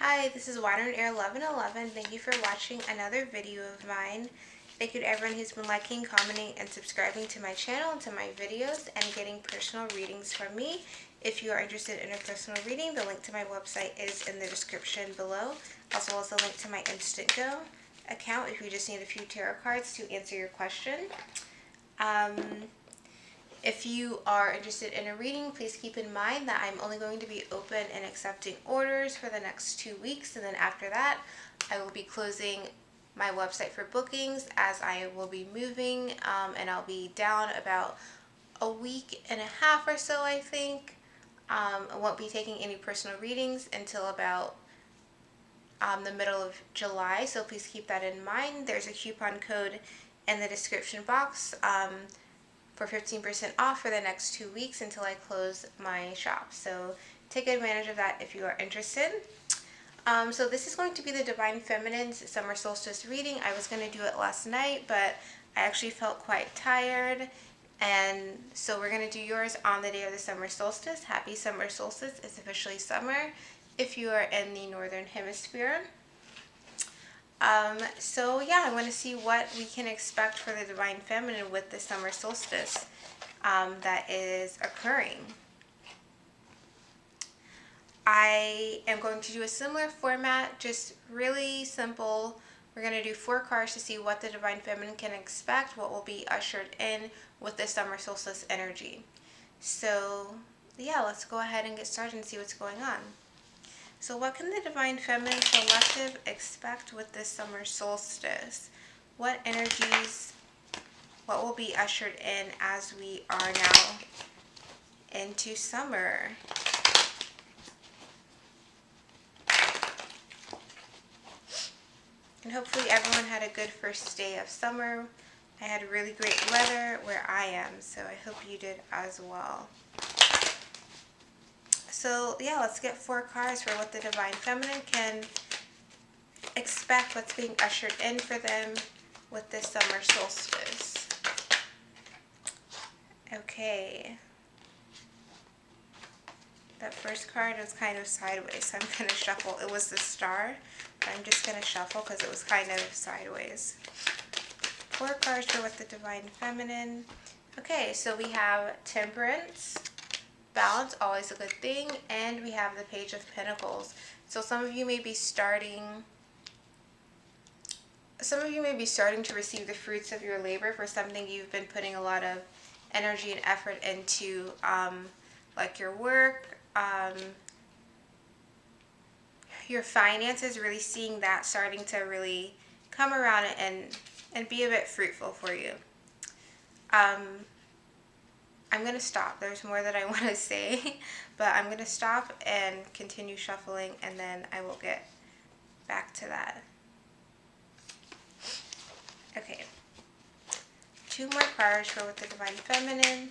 Hi, this is Water and Air 1111. Thank you for watching another video of mine. Thank you to everyone who's been liking, commenting, and subscribing to my channel and to my videos and getting personal readings from me. If you are interested in a personal reading, the link to my website is in the description below, as well as the link to my Instant Go account if you just need a few tarot cards to answer your question. If you are interested in a reading, please keep in mind that I'm only going to be open and accepting orders for the next 2 weeks, and then after that, I will be closing my website for bookings as I will be moving, and I'll be down about a week and a half or so, I think. I won't be taking any personal readings until about the middle of July, so please keep that in mind. There's a coupon code in the description box for 15% off for the next 2 weeks until I close my shop. So take advantage of that if you are interested. So this is going to be the Divine Feminine's Summer Solstice reading. I was going to do it last night, but I actually felt quite tired. And so we're going to do yours on the day of the summer solstice. Happy summer solstice. It's officially summer if you are in the northern hemisphere. So yeah, I want to see what we can expect for the Divine Feminine with the summer solstice that is occurring. I am going to do a similar format, just really simple. We're going to do 4 cards to see what the Divine Feminine can expect, what will be ushered in with the summer solstice energy. So yeah, let's go ahead and get started and see what's going on. So what can the Divine Feminine Collective expect with this summer solstice? What energies, what will be ushered in as we are now into summer? And hopefully everyone had a good first day of summer. I had really great weather where I am, so I hope you did as well. So yeah, let's get 4 cards for what the Divine Feminine can expect, what's being ushered in for them with this summer solstice. Okay. That first card was kind of sideways, so I'm going to shuffle. It was the Star. I'm just going to shuffle because it was kind of sideways. 4 cards for what the Divine Feminine. Okay, so we have Temperance. Balance, always a good thing, and we have the Page of Pentacles. So some of you may be starting to receive the fruits of your labor for something you've been putting a lot of energy and effort into, like your work, your finances, really seeing that starting to really come around and be a bit fruitful for you. I'm going to stop. There's more that I want to say, but I'm going to stop and continue shuffling, and then I will get back to that. Okay. 2 more cards for what the Divine Feminine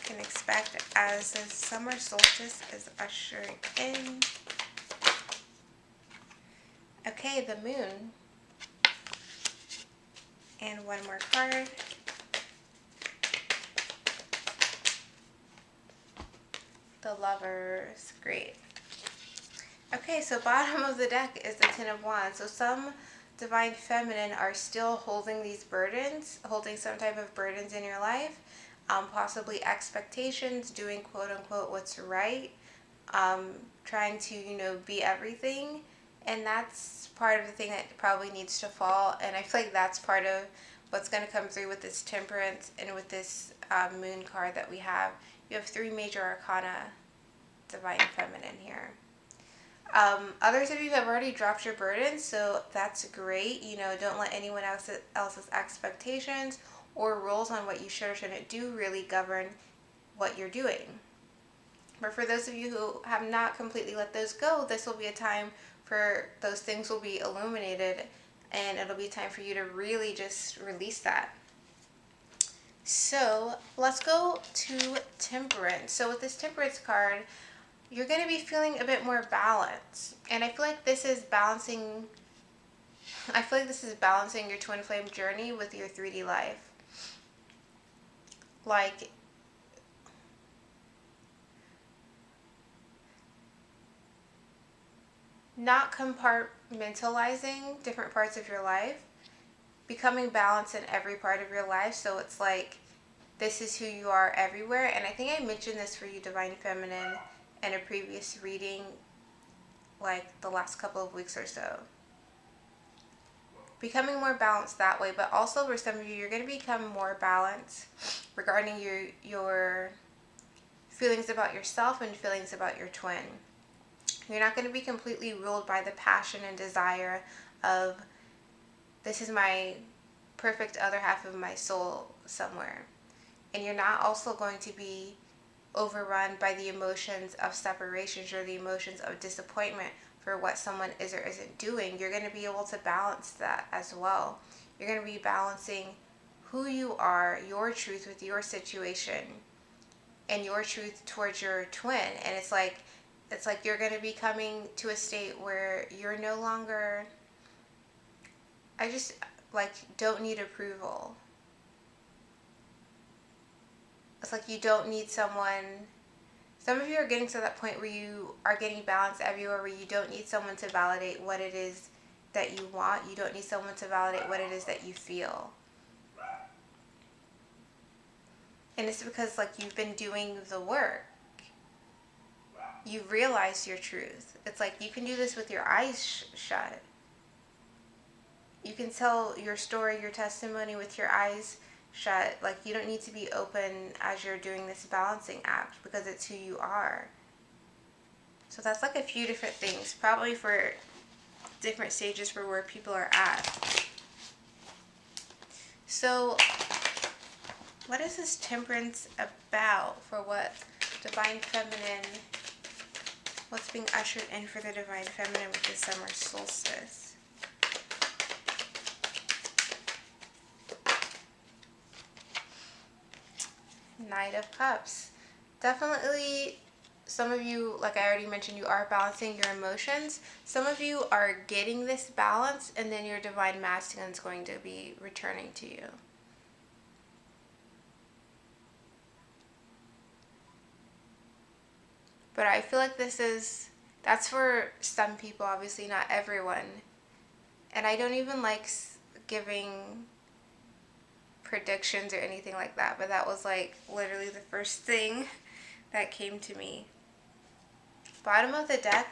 can expect as the summer solstice is ushering in. Okay, the Moon. And 1 more card. The Lovers. Great. Okay, so bottom of the deck is the Ten of Wands. So some Divine Feminine are still holding these burdens, holding some type of burdens in your life, possibly expectations, doing quote-unquote what's right, trying to, be everything. And that's part of the thing that probably needs to fall. And I feel like that's part of what's going to come through with this Temperance and with this Moon card that we have. You have 3 major arcana Divine Feminine here. Others of you have already dropped your burdens, so that's great. Don't let anyone else's expectations or rules on what you should or shouldn't do really govern what you're doing. But for those of you who have not completely let those go, this will be a time for those things will be illuminated, and it'll be time for you to really just release that. So let's go to Temperance. So with this Temperance card, you're going to be feeling a bit more balance. And I feel like this is balancing your twin flame journey with your 3D life. Like, not compartmentalizing different parts of your life, becoming balanced in every part of your life. So it's like, this is who you are everywhere. And I think I mentioned this for you, Divine Feminine, in a previous reading, like the last couple of weeks or so. Becoming more balanced that way, but also for some of you, you're going to become more balanced regarding your feelings about yourself and feelings about your twin. You're not going to be completely ruled by the passion and desire of, this is my perfect other half of my soul somewhere. And you're not also going to be overrun by the emotions of separations or the emotions of disappointment for what someone is or isn't doing. You're going to be able to balance that as well. You're going to be balancing who you are, your truth with your situation, and your truth towards your twin. And it's like you're going to be coming to a state where you're no longer, I just don't need approval. It's like you don't need someone. Some of you are getting to that point where you are getting balance everywhere, where you don't need someone to validate what it is that you want. You don't need someone to validate what it is that you feel. And it's because you've been doing the work. You've realized your truth. It's like you can do this with your eyes shut. You can tell your story, your testimony with your eyes shut. You don't need to be open as you're doing this balancing act, because it's who you are. So that's a few different things, probably for different stages for where people are at. So what is this temperance about for what Divine Feminine, what's being ushered in for the Divine Feminine with the summer solstice? Knight of Cups. Definitely, some of you, like I already mentioned, you are balancing your emotions. Some of you are getting this balance, and then your Divine Masculine is going to be returning to you. But I feel like that's for some people, obviously not everyone. And I don't even like giving predictions or anything like that, but that was literally the first thing that came to me. Bottom of the deck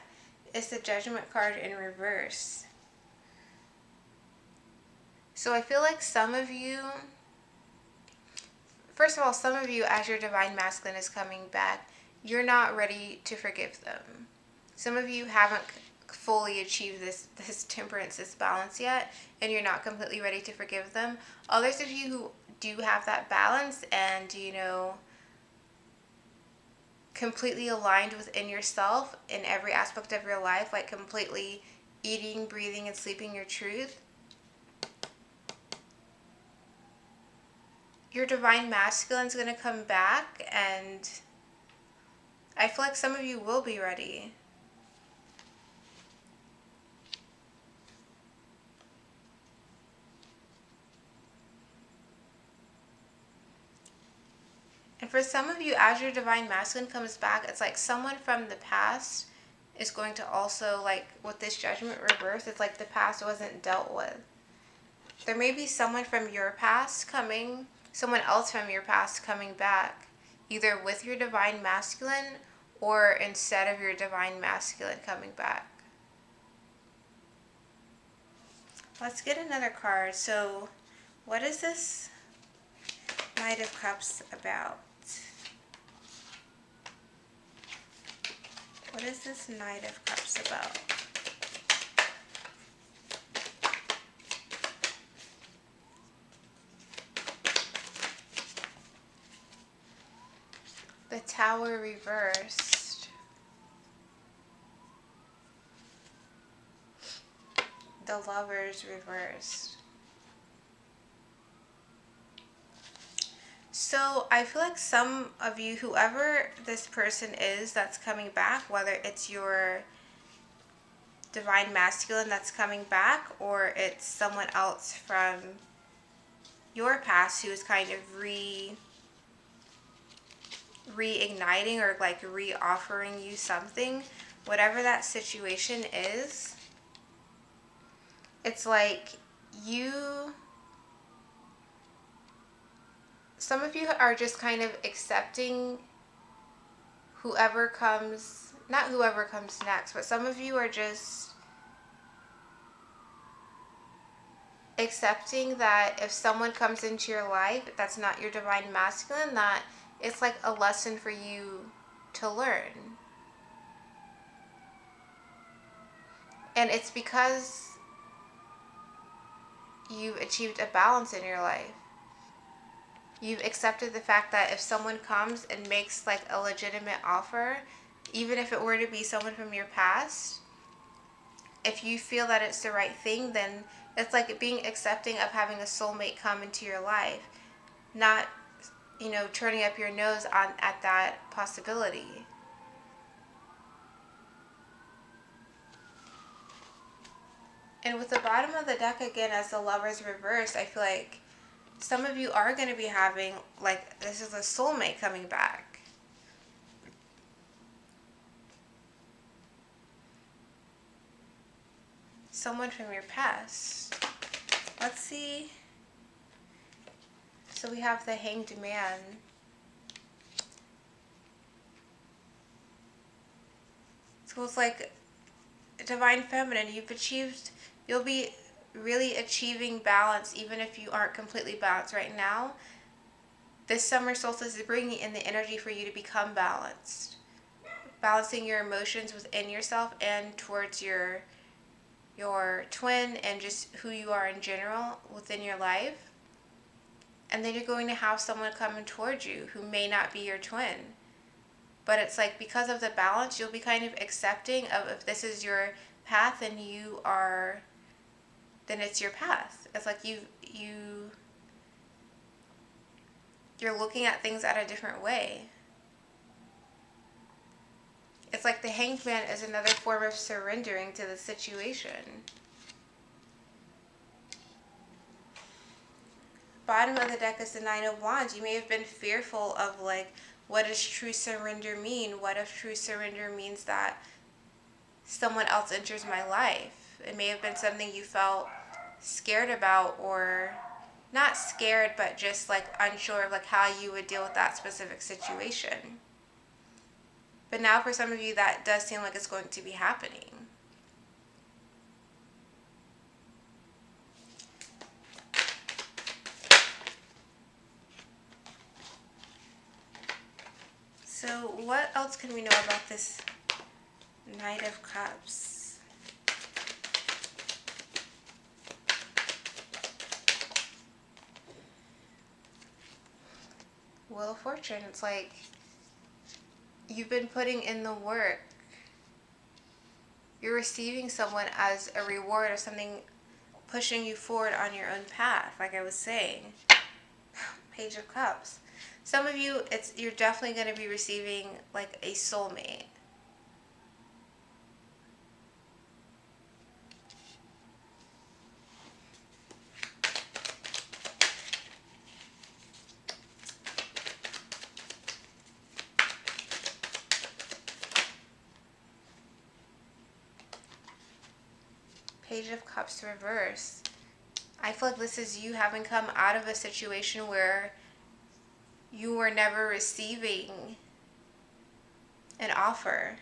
is the Judgment card in reverse. So I feel like some of you, first of all, some of you, as your Divine Masculine is coming back, you're not ready to forgive them. Some of you haven't fully achieved this temperance, this balance yet, and you're not completely ready to forgive them. Others of you who do have that balance and, completely aligned within yourself in every aspect of your life, completely eating, breathing, and sleeping your truth, your Divine Masculine is going to come back, and I feel like some of you will be ready. And for some of you, as your Divine Masculine comes back, it's like someone from the past is going to also, with this Judgment reverse, it's like the past wasn't dealt with. There may be someone from your past coming, someone else from your past coming back, either with your Divine Masculine or instead of your Divine Masculine coming back. Let's get another card. So, what is this Knight of Cups about? What is this Knight of Cups about? The Tower reversed. The Lovers reversed. So I feel like some of you, whoever this person is that's coming back, whether it's your Divine Masculine that's coming back or it's someone else from your past who is kind of reigniting or like re-offering you something, whatever that situation is. It's like some of you are just kind of accepting whoever comes, not whoever comes next, but some of you are just accepting that if someone comes into your life that's not your divine masculine, that it's like a lesson for you to learn. And it's because you've achieved a balance in your life. You've accepted the fact that if someone comes and makes like a legitimate offer, even if it were to be someone from your past, if you feel that it's the right thing, then it's like being accepting of having a soulmate come into your life, not, turning up your nose at that possibility. And with the bottom of the deck again as the Lovers reversed, I feel like some of you are going to be having, like, this is a soulmate coming back. Someone from your past. Let's see. So we have the Hanged Man. So it's like Divine Feminine, you'll be really achieving balance even if you aren't completely balanced right now. This summer solstice is bringing in the energy for you to become balanced. Balancing your emotions within yourself and towards your twin and just who you are in general within your life. And then you're going to have someone coming towards you who may not be your twin. But it's like because of the balance, you'll be kind of accepting of if this is your path and then it's your path. It's like you're looking at things at a different way. It's like the Hanged Man is another form of surrendering to the situation. Bottom of the deck is the Nine of Wands. You may have been fearful of like, what does true surrender mean? What if true surrender means that someone else enters my life? It may have been something you felt scared about, or not scared, but just like unsure of like how you would deal with that specific situation. But now for some of you, that does seem like it's going to be happening. So what else can we know about this Knight of Cups? Wheel of Fortune. It's like you've been putting in the work. You're receiving someone as a reward of something pushing you forward on your own path, like I was saying. Page of Cups. Some of you, you're definitely going to be receiving like a soulmate. Page of Cups reverse. I feel like this is you having come out of a situation where you were never receiving an offer.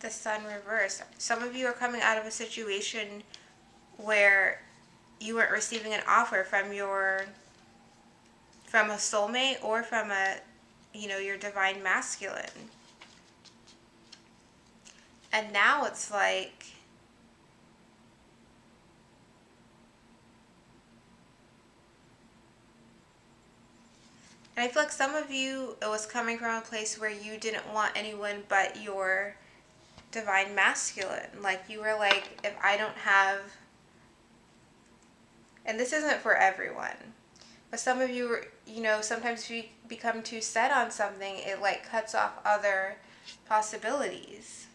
The Sun reverse. Some of you are coming out of a situation where you weren't receiving an offer from a soulmate or from your divine masculine. And now it's like and I feel like some of you, it was coming from a place where you didn't want anyone but your divine masculine. Like you were like, if I don't have, and this isn't for everyone, but some of you, sometimes if you become too set on something, it like cuts off other possibilities.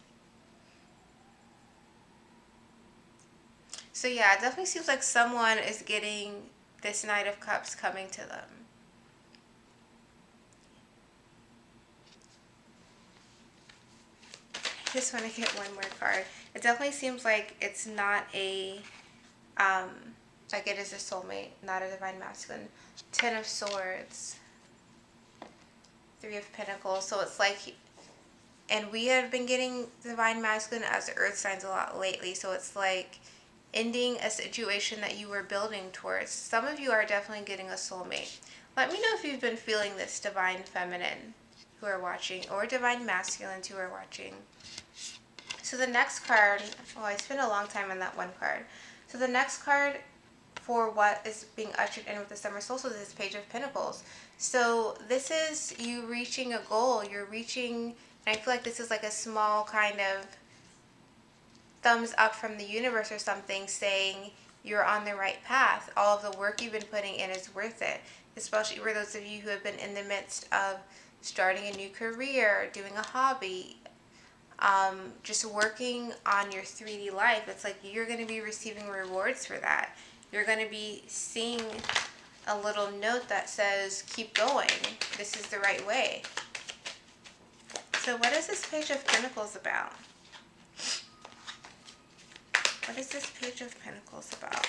So yeah, it definitely seems like someone is getting this Knight of Cups coming to them. I just want to get one more card. It definitely seems like it's not a, like it is a soulmate, not a divine masculine. 10 of Swords. 3 of Pentacles. So it's like, and we have been getting divine masculine as the earth signs a lot lately. So it's like ending a situation that you were building towards. Some of you are definitely getting a soulmate. Let me know if you've been feeling this divine feminine who are watching, or divine masculines who are watching. So the next card, oh, I spent a long time on that one card. So the next card for what is being ushered in with the summer solstice is Page of Pentacles. So this is you reaching a goal. You're reaching, and I feel like this is like a small kind of thumbs up from the universe or something saying you're on the right path. All of the work you've been putting in is worth it, especially for those of you who have been in the midst of starting a new career, doing a hobby, just working on your 3D life. It's like you're going to be receiving rewards for that. You're going to be seeing a little note that says, keep going. This is the right way. So what is this Page of Pentacles about? What is this Page of Pentacles about?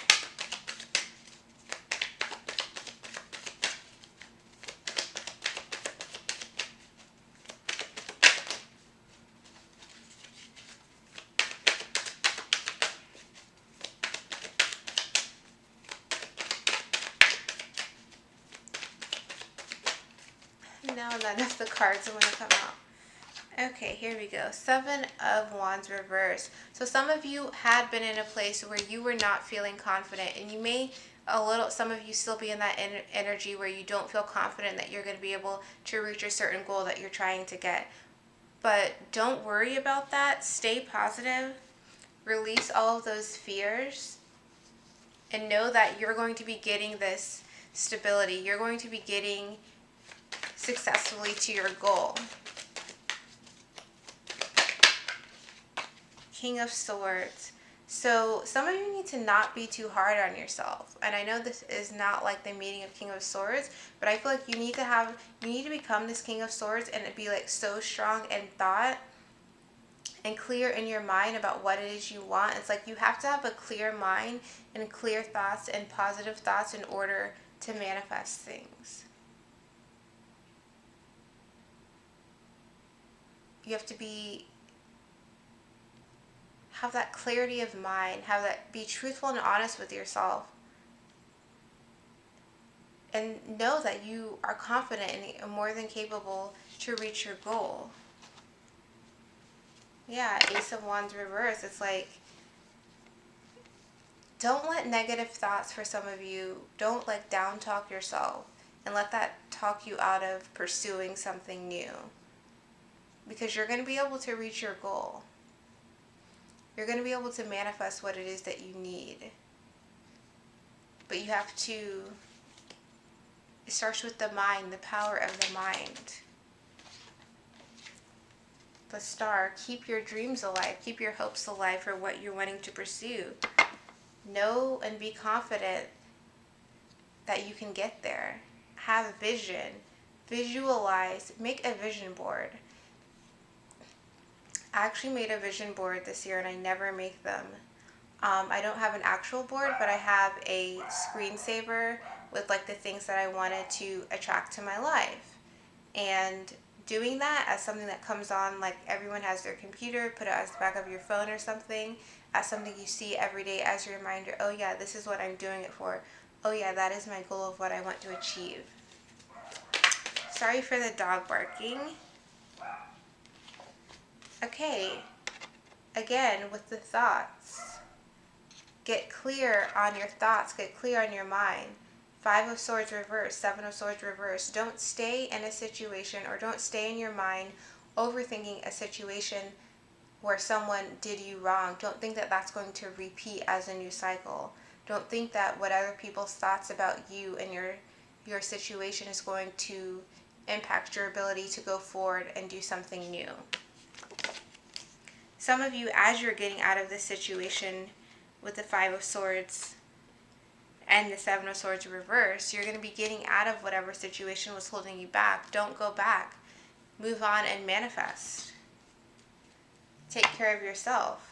No, none of the cards want to come out. Okay, here we go. 7 of Wands reverse. So some of you had been in a place where you were not feeling confident, and you may some of you still be in that energy where you don't feel confident that you're going to be able to reach a certain goal that you're trying to get. But don't worry about that. Stay positive. Release all of those fears, and know that you're going to be getting this stability. You're going to be getting successfully to your goal. King of Swords. So some of you need to not be too hard on yourself. And I know this is not like the meaning of King of Swords, but I feel like you need to become this King of Swords and be like so strong in thought and clear in your mind about what it is you want. It's like you have to have a clear mind and clear thoughts and positive thoughts in order to manifest things. You have to have that clarity of mind, be truthful and honest with yourself, and know that you are confident and more than capable to reach your goal. Yeah, Ace of Wands reverse. It's like, don't let negative thoughts, for some of you, don't like down talk yourself and let that talk you out of pursuing something new. Because you're going to be able to reach your goal. You're going to be able to manifest what it is that you need. But you have to, it starts with the mind, the power of the mind. The Star, keep your dreams alive, keep your hopes alive for what you're wanting to pursue. Know and be confident that you can get there. Have a vision, visualize, make a vision board. I actually made a vision board this year and I never make them. I don't have an actual board, but I have a screensaver with like the things that I wanted to attract to my life. And doing that as something that comes on, like everyone has their computer, put it as the back of your phone or something, as something you see every day as a reminder, oh yeah, this is what I'm doing it for. Oh yeah, that is my goal of what I want to achieve. Sorry for the dog barking. Okay, again, with the thoughts. Get clear on your thoughts, get clear on your mind. 5 of Swords reverse, 7 of Swords reverse. Don't stay in a situation, or don't stay in your mind overthinking a situation where someone did you wrong. Don't think that that's going to repeat as a new cycle. Don't think that what other people's thoughts about you and your situation is going to impact your ability to go forward and do something new. Some of you, as you're getting out of this situation with the 5 of Swords, and the Seven of Swords reverse, you're going to be getting out of whatever situation was holding you back. Don't go back. Move on and manifest. Take care of yourself.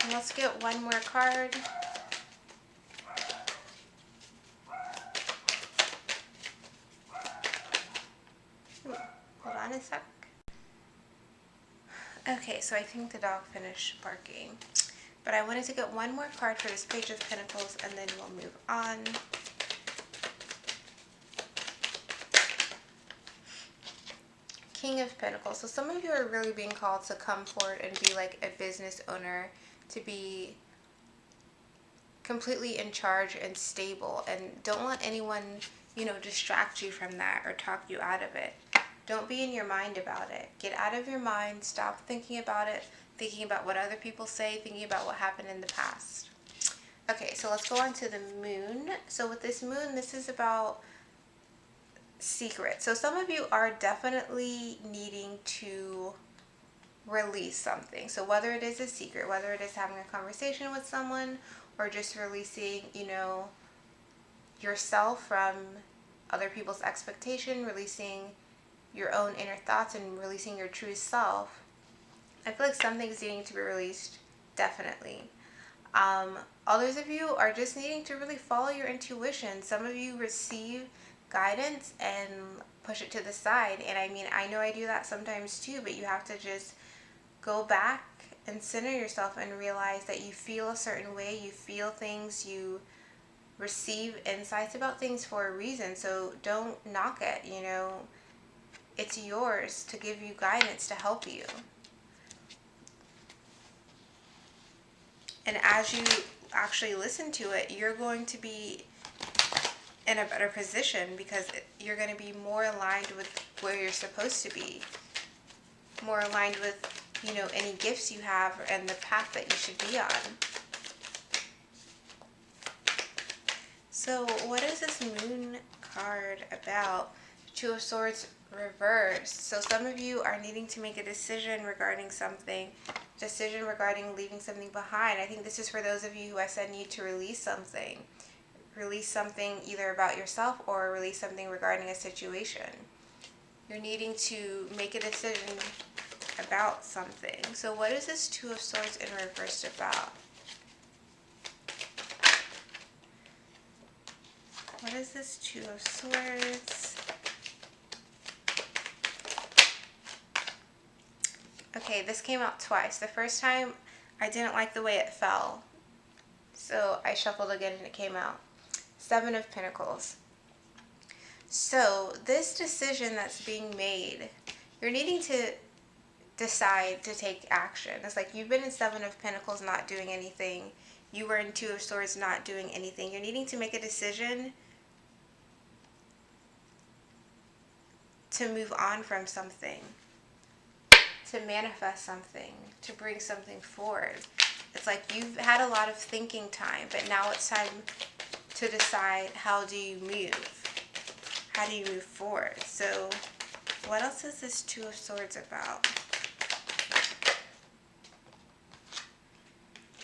And let's get one more card. Ooh, hold on a sec. Okay, so I think the dog finished barking. But I wanted to get one more card for this Page of Pentacles, and then we'll move on. King of Pentacles. So some of you are really being called to come forward and be like a business owner, to be completely in charge and stable. And don't let anyone, distract you from that or talk you out of it. Don't be in your mind about it. Get out of your mind. Stop thinking about it. Thinking about what other people say. Thinking about what happened in the past. Okay, so let's go on to the moon. So with this moon, this is about secret. So some of you are definitely needing to release something. So whether it is a secret, whether it is having a conversation with someone, or just releasing, yourself from other people's expectation, releasing your own inner thoughts and releasing your true self. I feel like something's needing to be released, definitely. Others of you are just needing to really follow your intuition. Some of you receive guidance and push it to the side. And I mean, I know I do that sometimes too, but you have to just go back and center yourself and realize that you feel a certain way, you feel things, you receive insights about things for a reason. So don't knock it, It's yours to give you guidance, to help you. And as you actually listen to it, you're going to be in a better position, because you're going to be more aligned with where you're supposed to be, more aligned with, any gifts you have and the path that you should be on. So what is this moon card about? Two of Swords reversed. So some of you are needing to make a decision regarding something, decision regarding leaving something behind. I think this is for those of you who I said need to release something. Release something either about yourself or release something regarding a situation. You're needing to make a decision about something. So what is this Two of Swords in reverse about? What is this Two of Swords? Okay, this came out twice. The first time, I didn't like the way it fell. So I shuffled again and it came out. Seven of Pentacles. So this decision that's being made, you're needing to decide to take action. It's like you've been in Seven of Pentacles not doing anything. You were in Two of Swords not doing anything. You're needing to make a decision to move on from something, to manifest something, to bring something forward. It's like you've had a lot of thinking time, but now it's time to decide, how do you move? How do you move forward? So what else is this Two of Swords about?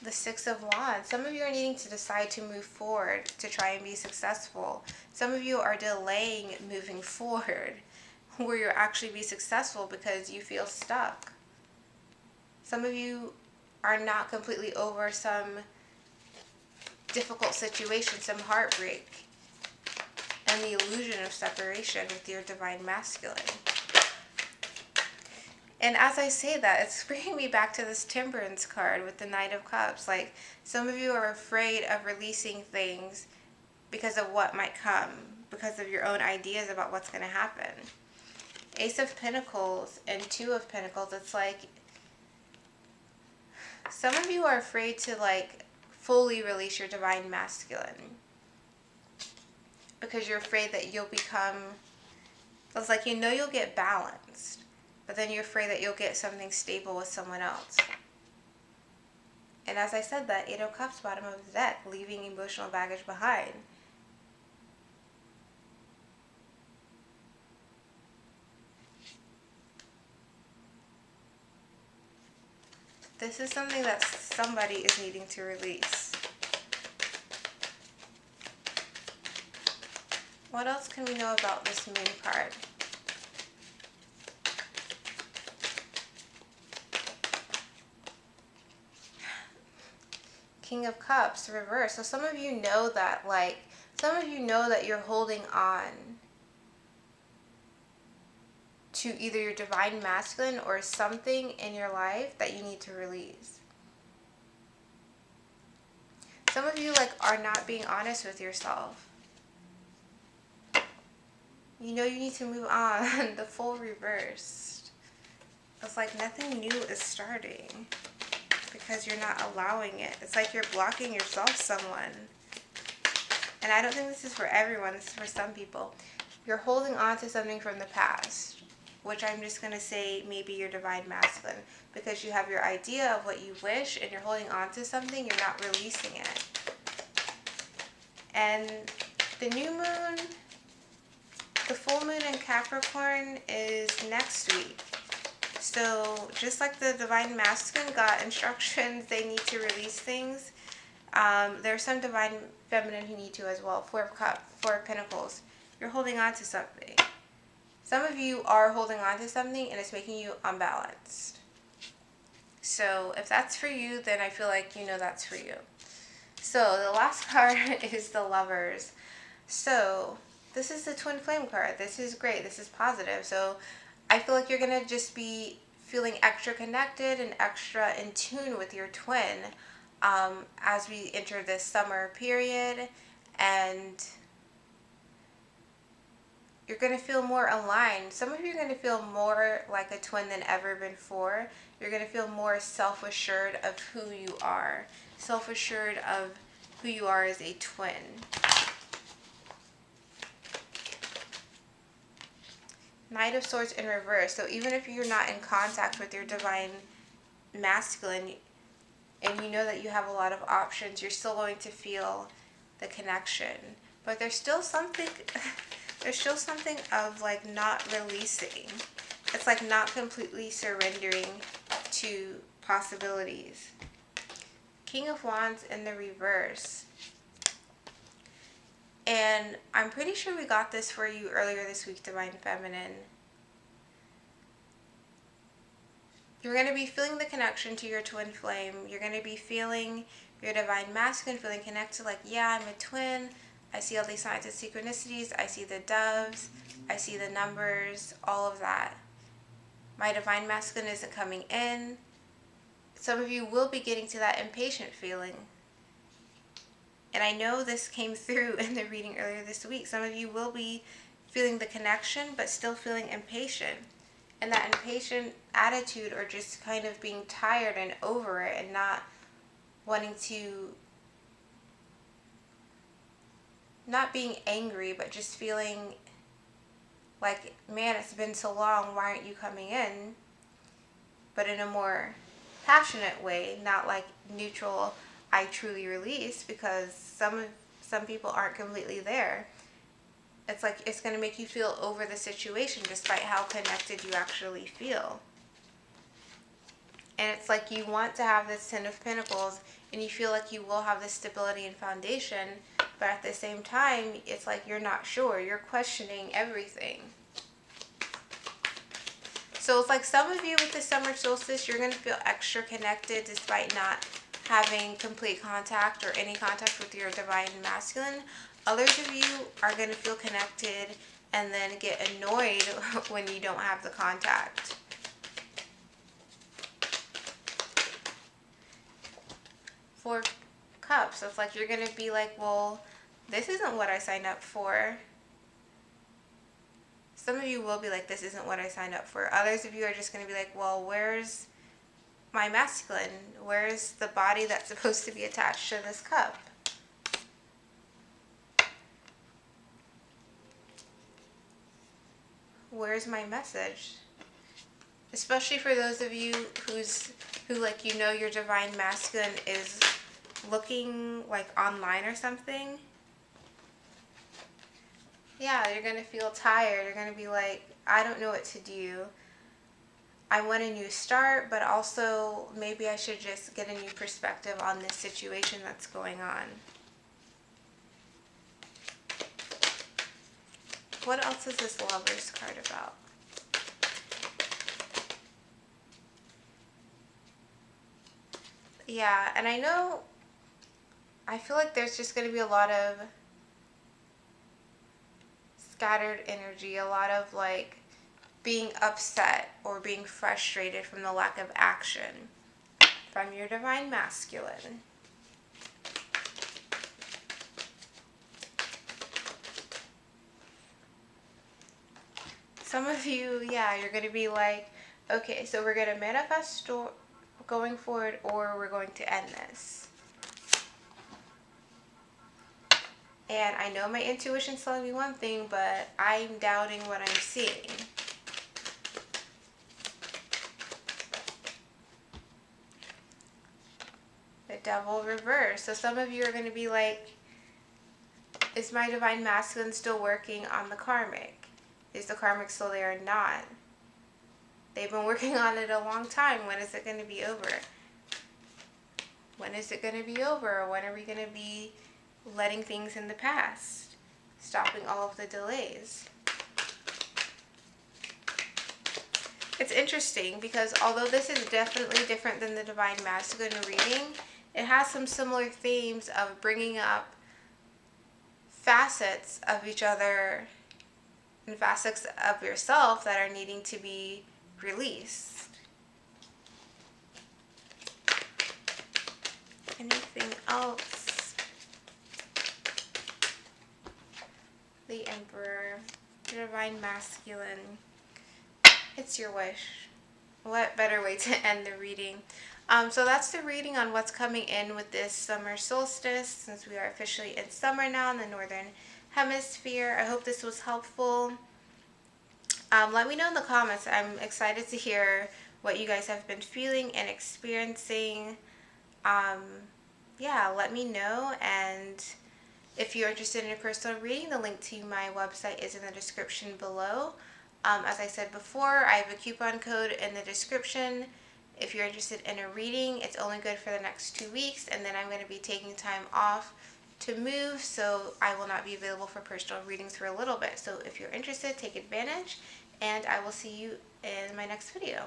The Six of Wands. Some of you are needing to decide to move forward, to try and be successful. Some of you are delaying moving forward, where you'll actually be successful because you feel stuck. Some of you are not completely over some difficult situation, some heartbreak, and the illusion of separation with your divine masculine. And as I say that, it's bringing me back to this Temperance card with the Knight of Cups. Like, some of you are afraid of releasing things because of what might come, because of your own ideas about what's going to happen. Ace of Pentacles and Two of Pentacles, it's like some of you are afraid to fully release your divine masculine because you're afraid that you'll become, it's like you'll get balanced, but then you're afraid that you'll get something stable with someone else. And as I said, that Eight of Cups, bottom of the deck, leaving emotional baggage behind. This is something that somebody is needing to release. What else can we know about this moon card? King of Cups, reverse. So some of you know that, you're holding on to either your divine masculine or something in your life that you need to release. Some of you are not being honest with yourself. You know you need to move on. The Fool reversed. It's like nothing new is starting because you're not allowing it. It's like you're blocking yourself, someone. And I don't think this is for everyone. This is for some people. You're holding on to something from the past, which I'm just going to say maybe your divine masculine, because you have your idea of what you wish and you're holding on to something, you're not releasing it. And the new moon, the full moon in Capricorn is next week. So just like the divine masculine got instructions, they need to release things. There's some divine feminine who need to as well. Four of Cups, Four of Pentacles. You're holding on to something. Some of you are holding on to something and it's making you unbalanced. So if that's for you, then I feel like you know that's for you. So the last card is the Lovers. So this is the Twin Flame card. This is great. This is positive. So I feel like you're going to just be feeling extra connected and extra in tune with your twin as we enter this summer period. And you're going to feel more aligned. Some of you are going to feel more like a twin than ever before. You're going to feel more self-assured of who you are. Self-assured of who you are as a twin. Knight of Swords in reverse. So even if you're not in contact with your divine masculine and you know that you have a lot of options, you're still going to feel the connection. But there's still something of not releasing. It's not completely surrendering to possibilities. King of Wands in the reverse. And I'm pretty sure we got this for you earlier this week, Divine Feminine. You're going to be feeling the connection to your twin flame. You're going to be feeling your divine masculine, feeling connected, yeah, I'm a twin. I see all these signs of synchronicities. I see the doves. I see the numbers, all of that. My divine masculine isn't coming in. Some of you will be getting to that impatient feeling. And I know this came through in the reading earlier this week. Some of you will be feeling the connection, but still feeling impatient. And that impatient attitude, or just kind of being tired and over it and not wanting to, not being angry, but just feeling like, man, it's been so long, why aren't you coming in? But in a more passionate way, not neutral, I truly release, because some people aren't completely there. It's it's going to make you feel over the situation despite how connected you actually feel. And it's you want to have this Ten of Pentacles and you feel like you will have this stability and foundation, but at the same time, it's you're not sure. You're questioning everything. So it's some of you with the summer solstice, you're going to feel extra connected despite not having complete contact or any contact with your divine masculine. Others of you are going to feel connected and then get annoyed when you don't have the contact. Four Cups. So it's you're going to be well, this isn't what I signed up for. Some of you will be this isn't what I signed up for. Others of you are just going to be well, where's my masculine? Where's the body that's supposed to be attached to this cup? Where's my message? Especially for those of you who your divine masculine is looking online or something. Yeah, you're going to feel tired. You're going to be I don't know what to do. I want a new start, but also maybe I should just get a new perspective on this situation that's going on. What else is this Lovers card about? Yeah, and I feel like there's just going to be a lot of scattered energy, a lot of like being upset or being frustrated from the lack of action from your divine masculine. Some of you, yeah, you're going to be like, okay, so we're going to manifest going forward, or we're going to end this. And I know my intuition's telling me one thing, but I'm doubting what I'm seeing. The Devil reverse. So some of you are going to be like, is my divine masculine still working on the karmic? Is the karmic still there or not? They've been working on it a long time. When is it going to be over? When is it going to be over? When are we going to be letting things in the past? Stopping all of the delays. It's interesting because although this is definitely different than the divine masculine reading, it has some similar themes of bringing up facets of each other and facets of yourself that are needing to be released. Anything else? The Emperor, the divine masculine. It's your wish. What better way to end the reading? So that's the reading on what's coming in with this summer solstice, since we are officially in summer now in the northern hemisphere. I hope this was helpful. Let me know in the comments. I'm excited to hear what you guys have been feeling and experiencing. Yeah, let me know. And if you're interested in a personal reading, the link to my website is in the description below. As I said before, I have a coupon code in the description. If you're interested in a reading, it's only good for the next 2 weeks, and then I'm going to be taking time off to move, so I will not be available for personal readings for a little bit. So if you're interested, take advantage, and I will see you in my next video.